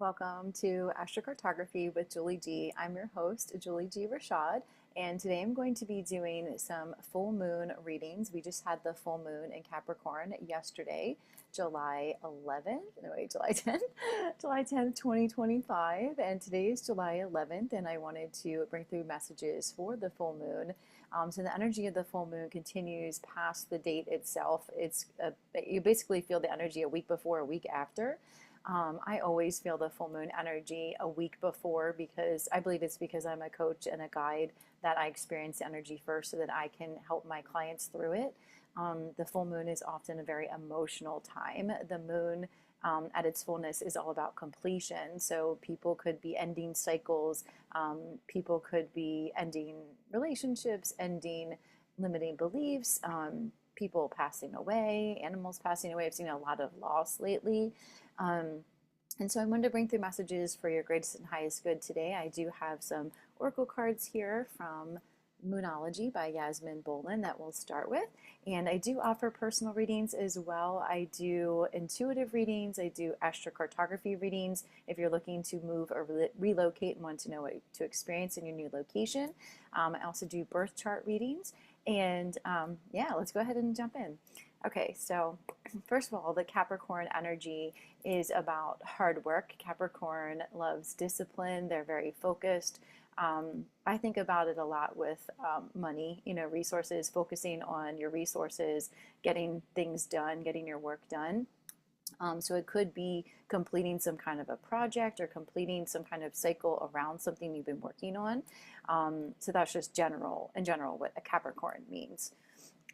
Welcome to Astrocartography with Julie G. I'm your host, Julie G.𝐤𝐤, and today I'm going to be doing some full moon readings. We just had the full moon in Capricorn yesterday, July 11th, no wait, July 10th, July 10th, 2025, and today is July 11th, and I wanted to bring through messages for the full moon. So the energy of the full moon continues past the date itself. You basically feel the energy a week before, a week after. I always feel the full moon energy a week before because I believe it's because I'm a coach and a guide that I experience the energy first so that I can help my clients through it. The full moon is often a very emotional time. The moon at its fullness is all about completion. So people could be ending cycles, people could be ending relationships, ending limiting beliefs, people passing away, animals passing away. I've seen a lot of loss lately. And so I wanted to bring through messages for your greatest and highest good today. I do have some oracle cards here from Moonology by Yasmin Bolin that we'll start with. And I do offer personal readings as well. I do intuitive readings. I do astrocartography readings if you're looking to move or relocate and want to know what to experience in your new location. I also do birth chart readings. And yeah, let's go ahead and jump in. Okay, so first of all, the Capricorn energy is about hard work. Capricorn loves discipline. They're very focused. I think about it a lot with money, resources, focusing on your resources, getting things done, getting your work done. So it could be completing some kind of a project or completing some kind of cycle around something you've been working on. So that's just in general what a Capricorn means.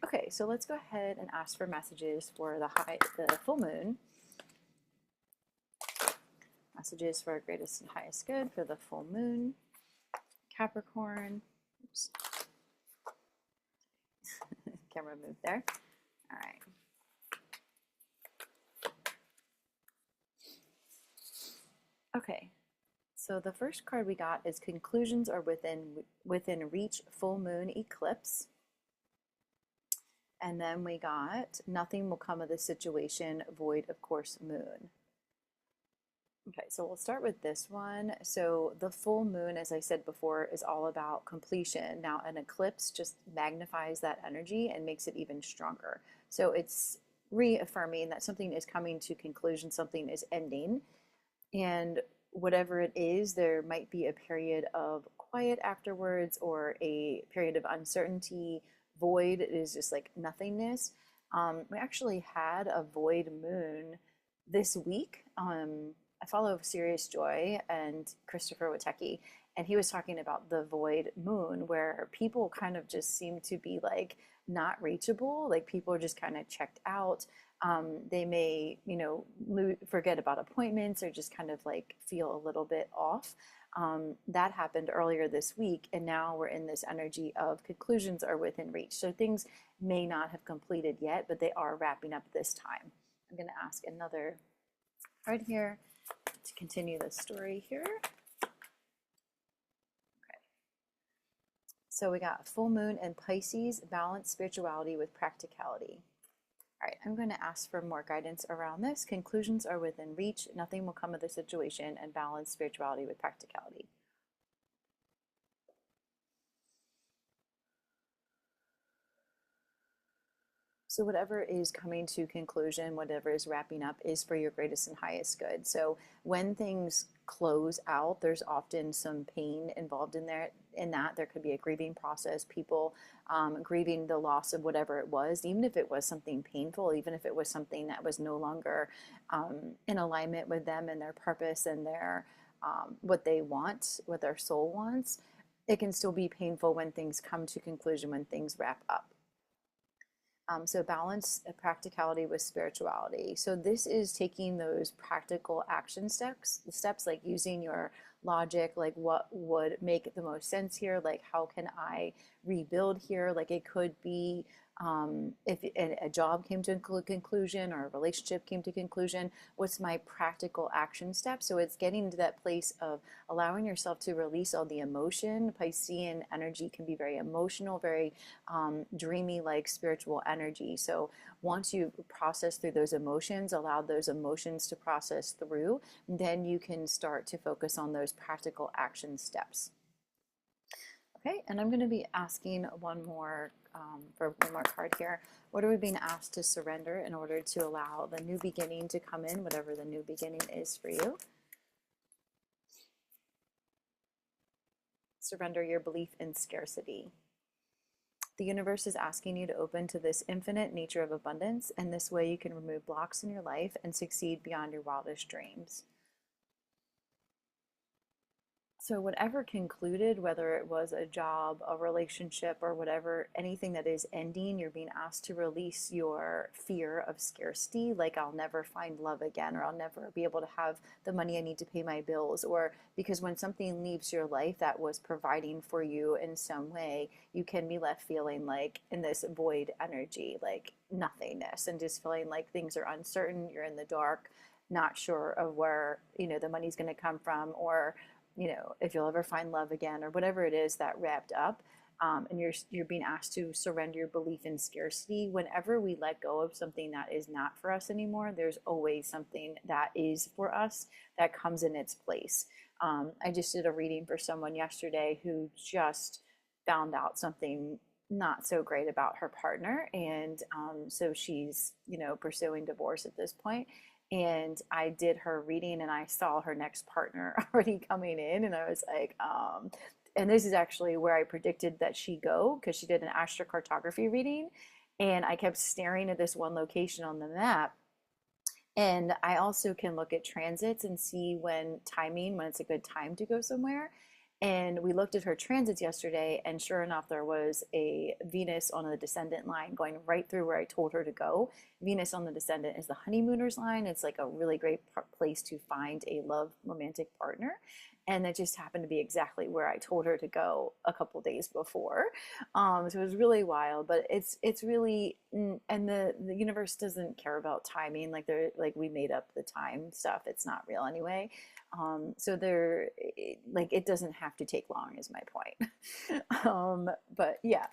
Okay, so let's go ahead and ask for messages for the full moon. Messages for our greatest and highest good for the full moon. Capricorn. Oops. Camera moved there. All right. Okay, so the first card we got is conclusions are within reach, full moon eclipse. And then we got nothing will come of the situation, void of course moon. Okay, so we'll start with this one. So the full moon, as I said before, is all about completion. Now an eclipse just magnifies that energy and makes it even stronger. So it's reaffirming that something is coming to conclusion, something is ending. And whatever it is, there might be a period of quiet afterwards or a period of uncertainty. Void is just like nothingness. We actually had a void moon this week. I follow Serious Joy and Christopher Witecki, and he was talking about the void moon where people kind of just seem to be like not reachable, like people are just kind of checked out. They may, forget about appointments or just kind of like feel a little bit off. That happened earlier this week, and now we're in this energy of conclusions are within reach. So things may not have completed yet, but they are wrapping up this time. I'm going to ask another card here to continue the story here. Okay. So we got full moon and Pisces, balance spirituality with practicality. All right, I'm going to ask for more guidance around this. Conclusions are within reach. Nothing will come of the situation, and balance spirituality with practicality. So whatever is coming to conclusion, whatever is wrapping up is for your greatest and highest good. So when things close out, there's often some pain involved in there. In that, there could be a grieving process, people grieving the loss of whatever it was, even if it was something painful, even if it was something that was no longer in alignment with them and their purpose and their what they want, what their soul wants. It can still be painful when things come to conclusion, when things wrap up. So balance practicality with spirituality. So this is taking those practical action steps like using your logic, like what would make the most sense here, like how can I rebuild here? Like it could be If a job came to a conclusion or a relationship came to conclusion, what's my practical action step? So it's getting to that place of allowing yourself to release all the emotion. Piscean energy can be very emotional, very dreamy, like spiritual energy. So once you process through those emotions, allow those emotions to process through, then you can start to focus on those practical action steps. Okay, and I'm going to be asking one more for one more card here. What are we being asked to surrender in order to allow the new beginning to come in, whatever the new beginning is for you? Surrender your belief in scarcity. The universe is asking you to open to this infinite nature of abundance, and this way you can remove blocks in your life and succeed beyond your wildest dreams. So whatever concluded, whether it was a job, a relationship, or whatever, anything that is ending, you're being asked to release your fear of scarcity, like I'll never find love again, or I'll never be able to have the money I need to pay my bills, or because when something leaves your life that was providing for you in some way, you can be left feeling like in this void energy, like nothingness, and just feeling like things are uncertain, you're in the dark, not sure of where, the money's going to come from, or if you'll ever find love again, or whatever it is that wrapped up. And you're being asked to surrender your belief in scarcity. Whenever we let go of something that is not for us anymore, there's always something that is for us that comes in its place. I just did a reading for someone yesterday who just found out something not so great about her partner, and so she's pursuing divorce at this point. And I did her reading and I saw her next partner already coming in, and I was like, and this is actually where I predicted that she'd go, because she did an astrocartography reading, and I kept staring at this one location on the map. And I also can look at transits and see when it's a good time to go somewhere. And we looked at her transits yesterday, and sure enough, there was a Venus on the descendant line going right through where I told her to go. Venus on the descendant is the honeymooners line. It's like a really great place to find a love romantic partner. And it just happened to be exactly where I told her to go a couple days before. So it was really wild, but it's really, and the universe doesn't care about timing. Like we made up the time stuff. It's not real anyway. So it doesn't have to take long is my point. But yeah.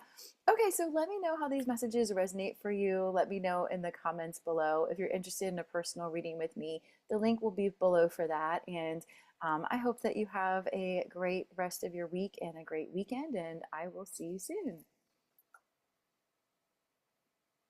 Okay, so let me know how these messages resonate for you. Let me know in the comments below. If you're interested in a personal reading with me, the link will be below for that. And I hope that you have a great rest of your week and a great weekend, and I will see you soon.